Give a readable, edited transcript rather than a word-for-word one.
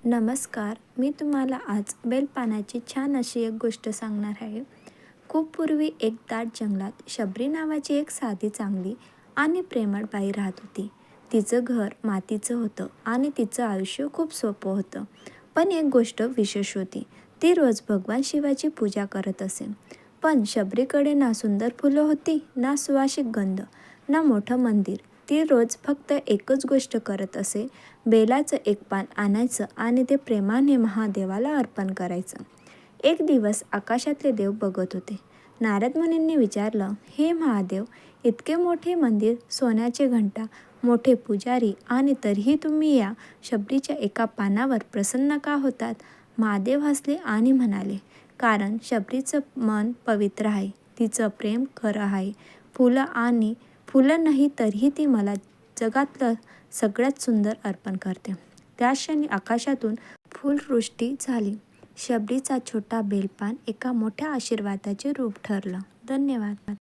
नमस्कार. मी तुम्हाला आज बेलपानाची छान अशी एक गोष्ट सांगणार आहे. खूप पूर्वी एक दाट जंगलात शबरी नावाची एक साधी, चांगली आणि प्रेमळ बाई राहत होती. तिचं घर मातीचं होतं आणि तिचं आयुष्य खूप सोपं होतं. पण एक गोष्ट विशेष होती. ती रोज भगवान शिवाची पूजा करत असे. पण शबरीकडे ना सुंदर फुलं होती, ना सुवासिक गंध, ना मोठं मंदिर. ती रोज फक्त एकच गोष्ट करत असे. बेलाचं एक पान आणायचं आणि ते प्रेमाने महादेवाला अर्पण करायचं. एक दिवस आकाशातले देव बघत होते. नारद मुनींनी विचारलं, हे महादेव, इतके मोठे मंदिर, सोन्याचे घंटा, मोठे पुजारी आणि तरीही तुम्ही या शबरीच्या एका पानावर प्रसन्न का होतात? महादेव हसले आणि म्हणाले, कारण शबरीचं मन पवित्र आहे. तिचं प्रेम खरं आहे. फुलं नाही तरीही ती मला जगातलं सगळ्यात सुंदर अर्पण करते. त्या क्षणी आकाशातून फुलवृष्टी झाली. शबरीचा छोटा बेलपान एका मोठ्या आशीर्वादाचे रूप ठरलं. धन्यवाद.